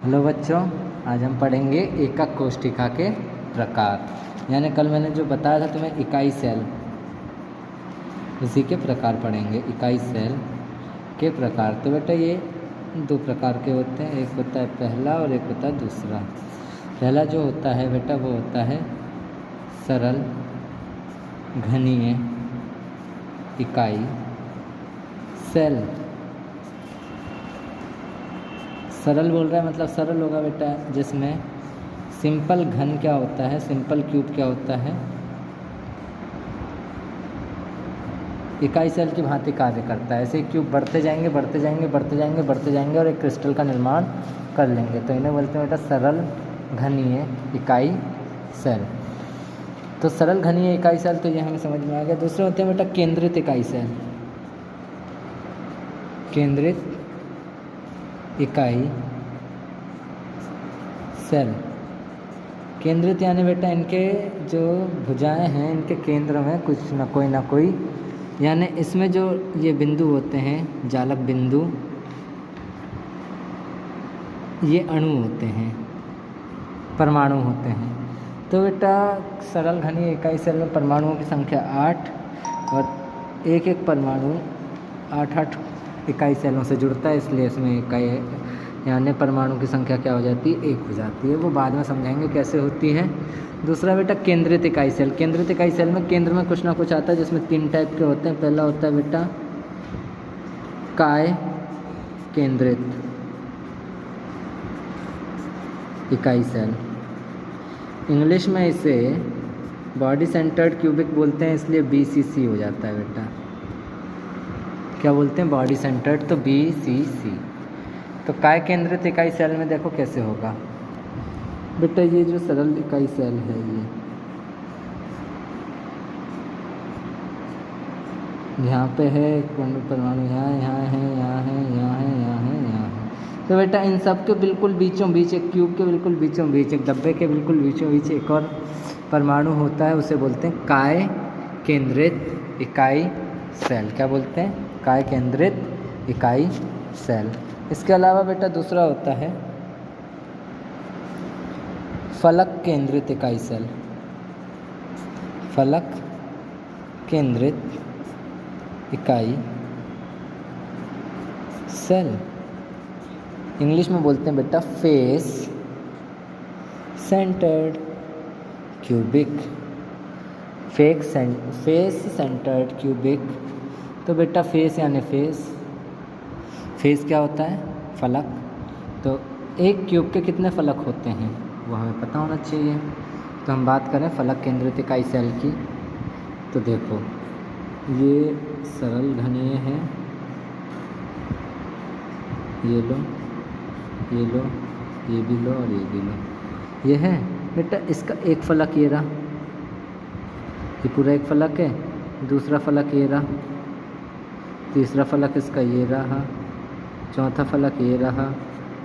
Hello बच्चों, आज हम पढ़ेंगे एकक कोष्ठिका के प्रकार। यानी कल मैंने जो बताया था तुम्हें इकाई सेल, उसी के प्रकार पढ़ेंगे। इकाई सेल के प्रकार तो बेटा ये दो प्रकार के होते हैं, एक होता है पहला और एक होता है दूसरा। पहला जो होता है बेटा वो होता है सरल घनीय इकाई सेल। सरल बोल रहा है मतलब सरल होगा बेटा, जिसमें सिंपल घन क्या होता है, सिंपल क्यूब क्या होता है, इकाई सेल की भांति कार्य करता है। ऐसे क्यूब बढ़ते जाएंगे बढ़ते जाएंगे बढ़ते जाएंगे बढ़ते जाएंगे और एक क्रिस्टल का निर्माण कर लेंगे, तो इन्हें बोलते हैं बेटा सरल घनीय इकाई सेल। तो सरल घनीय इकाई सेल तो ये हमें समझ में आ गया। दूसरे होते हैं बेटा केंद्रित इकाई सेल। केंद्रित इकाई सेल, केंद्रित यानी बेटा इनके जो भुजाएं हैं इनके केंद्र में कुछ ना कोई यानी इसमें जो ये बिंदु होते हैं, जालक बिंदु, ये अणु होते हैं, परमाणु होते हैं। तो बेटा सरल घनीय इकाई सेल में परमाणुओं की संख्या 8 और एक एक परमाणु 8-8 इकाई सेलों से जुड़ता है, इसलिए इसमें इकाई यानी परमाणु की संख्या क्या हो जाती है, 1 हो जाती है। वो बाद में समझाएंगे कैसे होती है। दूसरा बेटा केंद्रित इकाई सेल। केंद्रित इकाई सेल में केंद्र में कुछ ना कुछ आता है, जिसमें 3 टाइप के होते हैं। पहला होता है बेटा काय केंद्रित इकाई सेल। इंग्लिश में इसे बॉडी सेंटर्ड क्यूबिक बोलते हैं, इसलिए BCC हो जाता है बेटा। क्या बोलते हैं, बॉडी सेंटर्ड, तो BCC। तो काय केंद्रित इकाई सेल में देखो कैसे होगा बेटा। ये जो सरल इकाई सेल है, ये यहाँ पे है एक परमाणु, यहाँ यहाँ है, यहाँ है, यहाँ है, यहाँ है, यहाँ है। तो बेटा इन सब के बिल्कुल बीचों बीच, एक क्यूब के बिल्कुल बीचों बीच, एक डब्बे के बिल्कुल बीचों बीच एक और परमाणु होता है, उसे बोलते हैं काय केंद्रित इकाई सेल। क्या बोलते हैं, काय केंद्रित इकाई सेल। इसके अलावा बेटा दूसरा होता है फलक केंद्रित इकाई सेल। फलक केंद्रित इकाई सेल, इंग्लिश में बोलते हैं बेटा face centred cubic. Face centred cubic. तो बेटा फेस यानी फेस क्या होता है, फलक। तो एक क्यूब के कितने फलक होते हैं वो हमें पता होना चाहिए। तो हम बात करें फलक केंद्रित इकाई सेल की, तो देखो ये सरल घनीय है, ये लो, ये लो, ये भी लो और ये भी लो। ये है बेटा इसका एक फलक ये रहा, ये पूरा एक फलक है। दूसरा फलक ये रहा, तीसरा फलक इसका ये रहा, चौथा फलक ये रहा,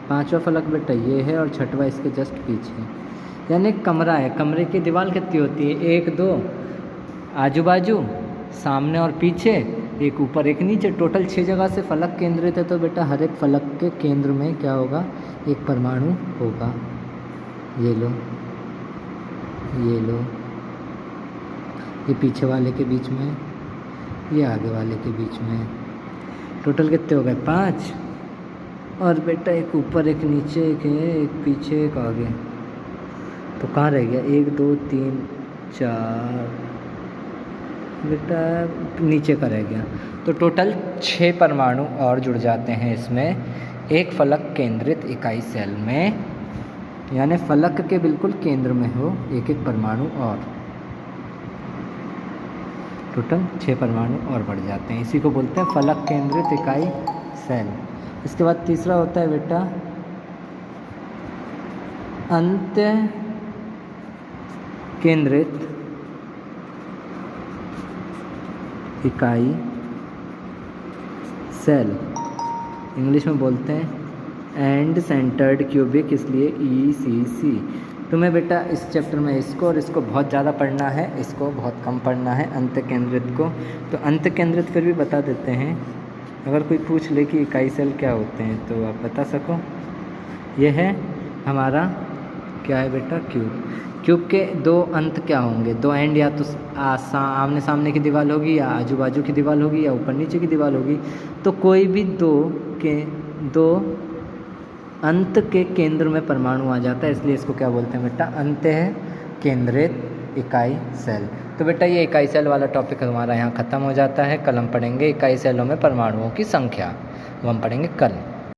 पांचवा फलक बेटा ये है और छठवा इसके जस्ट पीछे। यानी एक कमरा है, कमरे की दीवार कितनी होती है, 1 2 आजू बाजू, सामने और पीछे, एक ऊपर एक नीचे, टोटल 6 जगह से फलक केंद्रित है। तो बेटा हर एक फलक के केंद्र में क्या होगा, एक परमाणु होगा। ये लो, ये लो, ये पीछे वाले के बीच में, ये आगे वाले के बीच में। टोटल कितने हो गए, 5। और बेटा एक ऊपर एक नीचे, एक है, एक पीछे, एक आगे। तो कहाँ रह गया, 1 2 3 4 बेटा नीचे का रह गया। तो टोटल 6 परमाणु और जुड़ जाते हैं इसमें एक फलक केंद्रित इकाई सेल में। यानी फलक के बिल्कुल केंद्र में हो एक एक परमाणु और, टोटल 6 परमाणु और बढ़ जाते हैं। इसी को बोलते हैं फलक केंद्रित इकाई सेल। इसके बाद तीसरा होता है बेटा अंत्य केंद्रित इकाई सेल। इंग्लिश में बोलते हैं एंड सेंटर्ड क्यूबिक, इसलिए ECC। तुम्हें बेटा इस चैप्टर में इसको और इसको बहुत ज़्यादा पढ़ना है, इसको बहुत कम पढ़ना है, अंत केंद्रित को। तो अंत केंद्रित फिर भी बता देते हैं, अगर कोई पूछ ले कि इकाई सेल क्या होते हैं तो आप बता सको। यह है हमारा क्या है बेटा, क्यूब। क्यूब के दो अंत क्या होंगे, दो एंड, या तो आमने सामने की दीवार होगी, या आजू बाजू की दीवार होगी, या ऊपर नीचे की दीवार होगी। तो कोई भी दो अंत के केंद्र में परमाणु आ जाता है, इसलिए इसको क्या बोलते हैं बेटा, अंत है केंद्रित इकाई सेल। तो बेटा ये इकाई सेल वाला टॉपिक हमारा यहाँ ख़त्म हो जाता है। कल हम पढ़ेंगे इकाई सेलों में परमाणुओं की संख्या, वो हम पढ़ेंगे कल।